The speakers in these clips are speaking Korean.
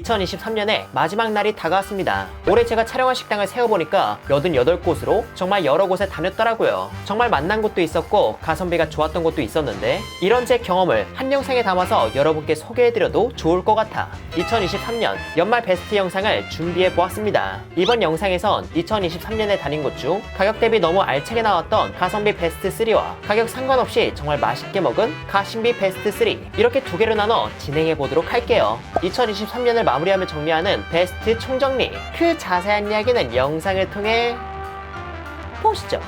2023년에 마지막 날이 다가왔습니다. 올해 제가 촬영한 식당을 세어보니까 88곳으로 정말 여러 곳에 다녔더라고요. 정말 만난 곳도 있었고 가성비가 좋았던 곳도 있었는데 이런 제 경험을 한 영상에 담아서 여러분께 소개해드려도 좋을 것 같아 2023년 연말 베스트 영상을 준비해보았습니다. 이번 영상에선 2023년에 다닌 곳 중 가격 대비 너무 알차게 나왔던 가성비 베스트 3와 가격 상관없이 정말 맛있게 먹은 가심비 베스트 3 이렇게 두 개로 나눠 진행해보도록 할게요. 2023년을 마무리하며 정리하는 베스트 총정리, 그 자세한 이야기는 영상을 통해 보시죠.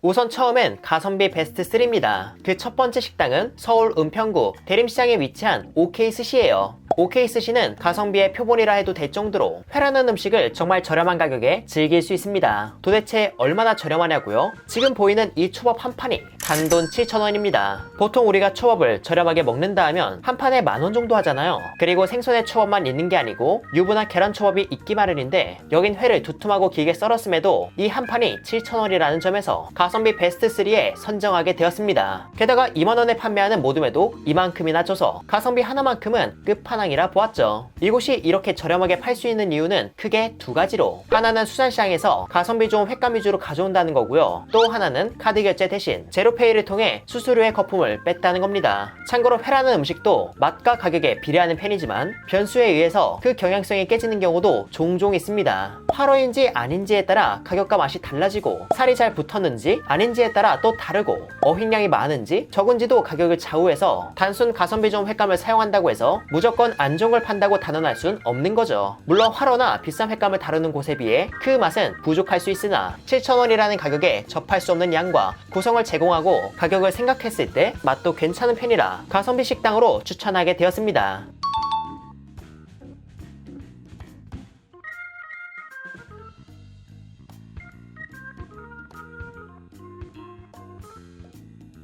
우선 처음엔 가성비 베스트 3입니다. 그 첫 번째 식당은 서울 은평구 대림시장에 위치한 오케이스시예요. 오케이스시는 가성비의 표본이라 해도 될 정도로 회라는 음식을 정말 저렴한 가격에 즐길 수 있습니다. 도대체 얼마나 저렴하냐고요? 지금 보이는 이 초밥 한 판이 단돈 7,000원입니다. 보통 우리가 초밥을 저렴하게 먹는다 하면 한 판에 10,000원 정도 하잖아요. 그리고 생선의 초밥만 있는 게 아니고 유부나 계란 초밥이 있기 마련인데 여긴 회를 두툼하고 길게 썰었음에도 이 한 판이 7,000원이라는 점에서 가성비 베스트 3에 선정하게 되었습니다. 게다가 20,000원에 판매하는 모둠에도 이만큼이나 줘서 가성비 하나만큼은 끝판왕이라 보았죠. 이곳이 이렇게 저렴하게 팔 수 있는 이유는 크게 두 가지로, 하나는 수산시장에서 가성비 좋은 횟감 위주로 가져온다는 거고요. 또 하나는 카드 결제 대신 제로페이를 통해 수수료의 거품을 뺐다는 겁니다. 참고로 회라는 음식도 맛과 가격에 비례하는 편이지만 변수에 의해서 그 경향성이 깨지는 경우도 종종 있습니다. 화로인지 아닌지에 따라 가격과 맛이 달라지고 살이 잘 붙었는지 아닌지에 따라 또 다르고 어획량이 많은지 적은지도 가격을 좌우해서 단순 가성비 좋은 횟감을 사용한다고 해서 무조건 안 좋은 걸 판다고 단언할 순 없는 거죠. 물론 화로나 비싼 횟감을 다루는 곳에 비해 그 맛은 부족할 수 있으나 7,000원이라는 가격에 접할 수 없는 양과 구성을 제공하고 가격을 생각했을 때 맛도 괜찮은 편이라 가성비 식당으로 추천하게 되었습니다.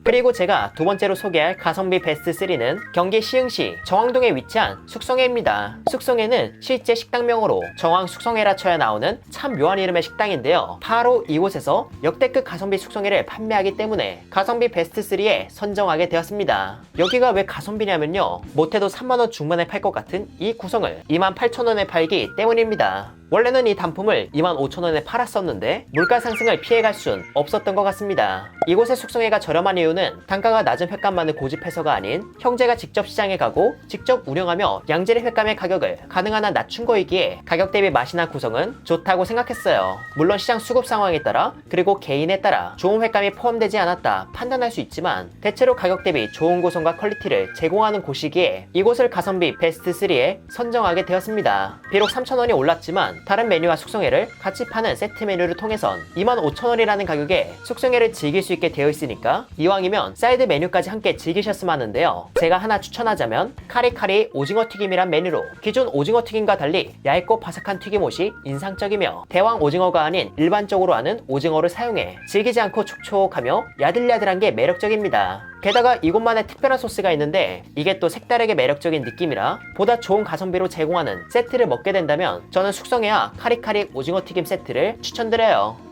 그리고 제가 두 번째로 소개할 가성비 베스트 3는 경기 시흥시 정왕동에 위치한 숙성회입니다. 숙성회는 실제 식당명으로 정왕 숙성회라 쳐야 나오는 참 묘한 이름의 식당인데요. 바로 이곳에서 역대급 가성비 숙성회를 판매하기 때문에 가성비 베스트 3에 선정하게 되었습니다. 여기가 왜 가성비냐면요, 못해도 3만원 중반에 팔 것 같은 이 구성을 28,000원에 팔기 때문입니다. 원래는 이 단품을 25,000원에 팔았었는데 물가 상승을 피해갈 순 없었던 것 같습니다. 이곳의 숙성회가 저렴한 이유는 단가가 낮은 횟감만을 고집해서가 아닌 형제가 직접 시장에 가고 직접 운영하며 양질의 횟감의 가격을 가능한 한 낮춘 거이기에 가격 대비 맛이나 구성은 좋다고 생각했어요. 물론 시장 수급 상황에 따라 그리고 개인에 따라 좋은 횟감이 포함되지 않았다 판단할 수 있지만 대체로 가격 대비 좋은 구성과 퀄리티를 제공하는 곳이기에 이곳을 가성비 베스트 3에 선정하게 되었습니다. 비록 3,000원이 올랐지만 다른 메뉴와 숙성회를 같이 파는 세트 메뉴를 통해선 25,000원이라는 가격에 숙성회를 즐길 수 있게 되어 있으니까 이왕이면 사이드 메뉴까지 함께 즐기셨으면 하는데요. 제가 하나 추천하자면 카리카리 오징어 튀김이란 메뉴로 기존 오징어 튀김과 달리 얇고 바삭한 튀김옷이 인상적이며 대왕 오징어가 아닌 일반적으로 하는 오징어를 사용해 질기지 않고 촉촉하며 야들야들한 게 매력적입니다. 게다가 이곳만의 특별한 소스가 있는데 이게 또 색다르게 매력적인 느낌이라 보다 좋은 가성비로 제공하는 세트를 먹게 된다면 저는 숙성회와 카리카리 오징어 튀김 세트를 추천드려요.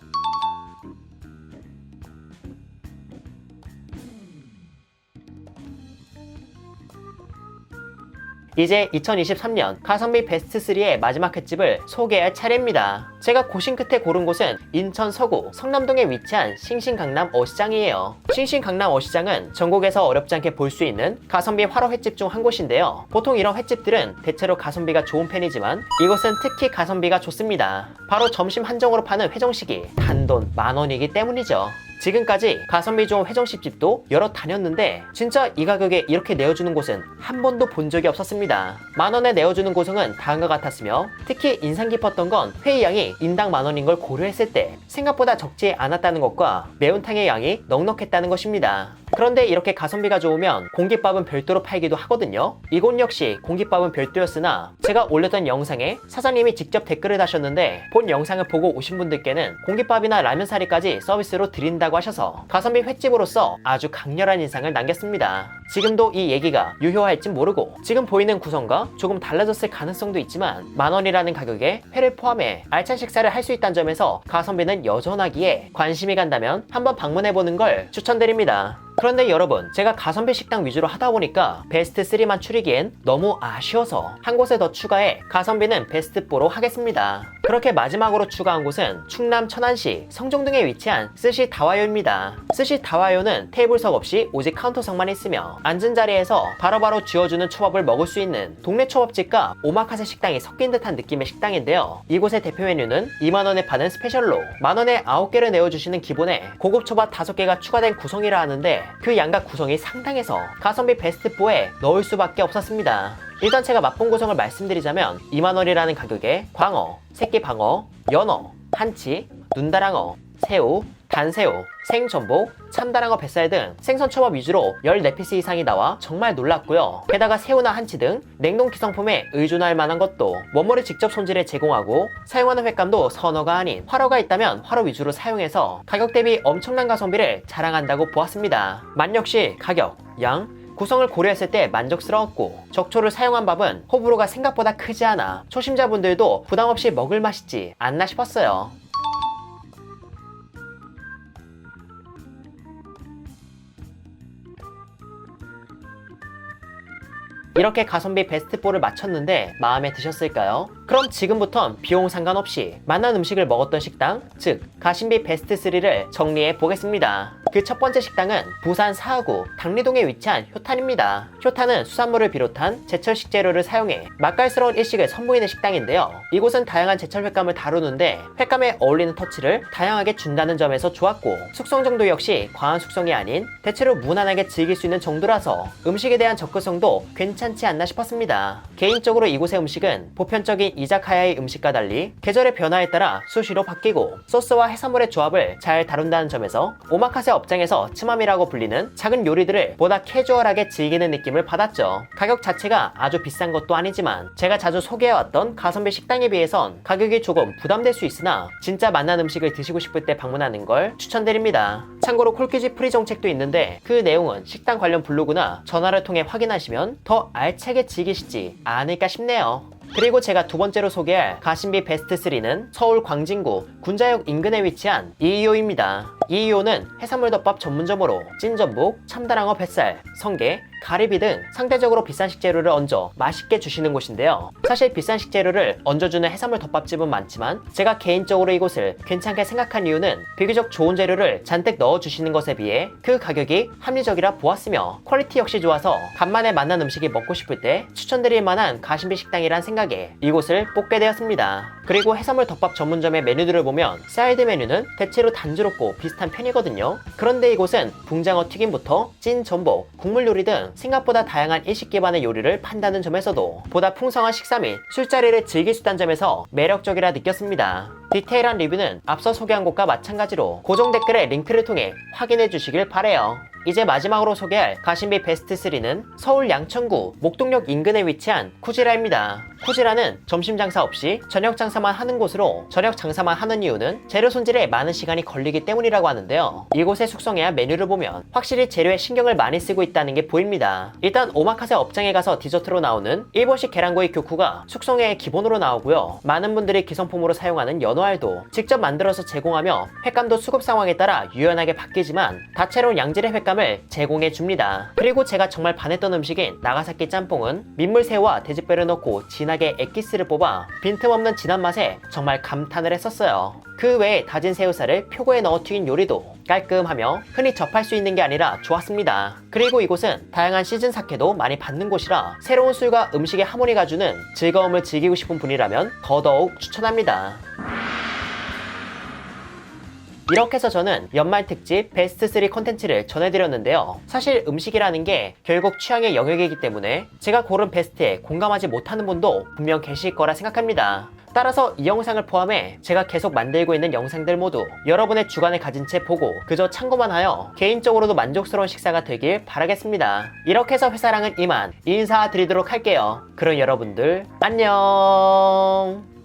이제 2023년 가성비 베스트 3의 마지막 횟집을 소개할 차례입니다. 제가 고심 끝에 고른 곳은 인천 서구 성남동에 위치한 싱싱강남 어시장이에요. 싱싱강남 어시장은 전국에서 어렵지 않게 볼 수 있는 가성비 화로 횟집 중 한 곳인데요. 보통 이런 횟집들은 대체로 가성비가 좋은 편이지만 이곳은 특히 가성비가 좋습니다. 바로 점심 한정으로 파는 회정식이 단돈 10,000원이기 때문이죠. 지금까지 가성비 좋은 회정식집도 여러 다녔는데 진짜 이 가격에 이렇게 내어주는 곳은 한 번도 본 적이 없었습니다. 10,000원에 내어주는 고성은 다음과 같았으며 특히 인상 깊었던 건 회의 양이 인당 10,000원인 걸 고려했을 때 생각보다 적지 않았다는 것과 매운탕의 양이 넉넉했다는 것입니다. 그런데 이렇게 가성비가 좋으면 공깃밥은 별도로 팔기도 하거든요. 이곳 역시 공깃밥은 별도였으나 제가 올렸던 영상에 사장님이 직접 댓글을 다셨는데 본 영상을 보고 오신 분들께는 공깃밥이나 라면사리까지 서비스로 드린다고 하셔서 가성비 횟집으로서 아주 강렬한 인상을 남겼습니다. 지금도 이 얘기가 유효할진 모르고 지금 보이는 구성과 조금 달라졌을 가능성도 있지만 만원이라는 가격에 회를 포함해 알찬 식사를 할 수 있다는 점에서 가성비는 여전하기에 관심이 간다면 한번 방문해보는 걸 추천드립니다. 그런데 여러분, 제가 가성비 식당 위주로 하다 보니까 베스트 3만 추리기엔 너무 아쉬워서 한 곳에 더 추가해 가성비는 베스트 4로 하겠습니다. 그렇게 마지막으로 추가한 곳은 충남 천안시 성종동에 위치한 스시 다와요입니다. 스시 다와요는 테이블석 없이 오직 카운터석만 있으며 앉은 자리에서 바로바로 쥐어주는 초밥을 먹을 수 있는 동네 초밥집과 오마카세 식당이 섞인 듯한 느낌의 식당인데요. 이곳의 대표 메뉴는 2만원에 파는 스페셜로 만원에 9개를 내어주시는 기본에 고급 초밥 5개가 추가된 구성이라 하는데 그 양각 구성이 상당해서 가성비 베스트 4에 넣을 수밖에 없었습니다. 일단 제가 맛본 구성을 말씀드리자면 2만원이라는 가격에 광어, 새끼방어, 연어, 한치, 눈다랑어, 새우, 단새우, 생전복, 참다랑어 뱃살 등 생선초밥 위주로 14피스 이상이 나와 정말 놀랐고요. 게다가 새우나 한치 등 냉동 기성품에 의존할 만한 것도 원물을 직접 손질해 제공하고 사용하는 횟감도 선어가 아닌 화로가 있다면 화로 위주로 사용해서 가격 대비 엄청난 가성비를 자랑한다고 보았습니다. 만 역시 가격, 양, 구성을 고려했을 때 만족스러웠고 적초를 사용한 밥은 호불호가 생각보다 크지 않아 초심자분들도 부담없이 먹을 맛이지 않나 싶었어요. 이렇게 가성비 베스트 4를 마쳤는데 마음에 드셨을까요? 그럼 지금부턴 비용 상관없이 맛난 음식을 먹었던 식당, 즉 가심비 베스트 3를 정리해 보겠습니다. 그 첫 번째 식당은 부산 사하구 당리동에 위치한 효탄입니다. 효탄은 수산물을 비롯한 제철 식재료를 사용해 맛깔스러운 일식을 선보이는 식당인데요. 이곳은 다양한 제철 횟감을 다루는데 횟감에 어울리는 터치를 다양하게 준다는 점에서 좋았고 숙성 정도 역시 과한 숙성이 아닌 대체로 무난하게 즐길 수 있는 정도라서 음식에 대한 접근성도 괜찮지 않나 싶었습니다. 개인적으로 이곳의 음식은 보편적인 이자카야의 음식과 달리 계절의 변화에 따라 수시로 바뀌고 소스와 해산물의 조합을 잘 다룬다는 점에서 오마카세 업장에서 츠마미라고 불리는 작은 요리들을 보다 캐주얼하게 즐기는 느낌을 받았죠. 가격 자체가 아주 비싼 것도 아니지만 제가 자주 소개해왔던 가성비 식당에 비해선 가격이 조금 부담될 수 있으나 진짜 맛난 음식을 드시고 싶을 때 방문하는 걸 추천드립니다. 참고로 콜키지 프리 정책도 있는데 그 내용은 식당 관련 블로그나 전화를 통해 확인하시면 더 알차게 즐기시지 않을까 싶네요. 그리고 제가 두 번째로 소개할 가심비 베스트 3는 서울 광진구 군자역 인근에 위치한 이이오입니다. 이이오는 해산물 덮밥 전문점으로 찐전복, 참다랑어 뱃살, 성게, 가리비 등 상대적으로 비싼 식재료를 얹어 맛있게 주시는 곳인데요. 사실 비싼 식재료를 얹어주는 해산물 덮밥집은 많지만 제가 개인적으로 이곳을 괜찮게 생각한 이유는 비교적 좋은 재료를 잔뜩 넣어주시는 것에 비해 그 가격이 합리적이라 보았으며 퀄리티 역시 좋아서 간만에 맛난 음식이 먹고 싶을 때 추천드릴 만한 가심비 식당이란 생각에 이곳을 뽑게 되었습니다. 그리고 해산물 덮밥 전문점의 메뉴들을 보면 사이드 메뉴는 대체로 단조롭고 비슷한 편이거든요. 그런데 이곳은 붕장어 튀김부터 찐 전복, 국물 요리 등 생각보다 다양한 일식 기반의 요리를 판다는 점에서도 보다 풍성한 식사 및 술자리를 즐길 수 있다는 점에서 매력적이라 느꼈습니다. 디테일한 리뷰는 앞서 소개한 곳과 마찬가지로 고정 댓글에 링크를 통해 확인해 주시길 바래요. 이제 마지막으로 소개할 가심비 베스트 3는 서울 양천구 목동역 인근에 위치한 쿠지라입니다. 쿠지라는 점심 장사 없이 저녁 장사만 하는 곳으로 저녁 장사만 하는 이유는 재료 손질에 많은 시간이 걸리기 때문이라고 하는데요. 이곳의 숙성해야 메뉴를 보면 확실히 재료에 신경을 많이 쓰고 있다는 게 보입니다. 일단 오마카세 업장에 가서 디저트로 나오는 일본식 계란구이 교쿠가 숙성해의 기본으로 나오고요. 많은 분들이 기성품으로 사용하는 연어알도 직접 만들어서 제공하며 횟감도 수급 상황에 따라 유연하게 바뀌지만 다채로운 양질의 횟감을 제공해 줍니다. 그리고 제가 정말 반했던 음식인 나가사키 짬뽕은 민물새우와 돼지뼈를 넣고 진하게 액기스를 뽑아 빈틈없는 진한 맛에 정말 감탄을 했었어요. 그 외에 다진 새우살을 표고에 넣어 튀긴 요리도 깔끔하며 흔히 접할 수 있는 게 아니라 좋았습니다. 그리고 이곳은 다양한 시즌 사케도 많이 받는 곳이라 새로운 술과 음식의 하모니가 주는 즐거움을 즐기고 싶은 분이라면 더더욱 추천합니다. 이렇게 해서 저는 연말 특집 베스트 3 콘텐츠를 전해드렸는데요. 사실 음식이라는 게 결국 취향의 영역이기 때문에 제가 고른 베스트에 공감하지 못하는 분도 분명 계실 거라 생각합니다. 따라서 이 영상을 포함해 제가 계속 만들고 있는 영상들 모두 여러분의 주관을 가진 채 보고 그저 참고만 하여 개인적으로도 만족스러운 식사가 되길 바라겠습니다. 이렇게 해서 회사랑은 이만 인사드리도록 할게요. 그럼 여러분들 안녕.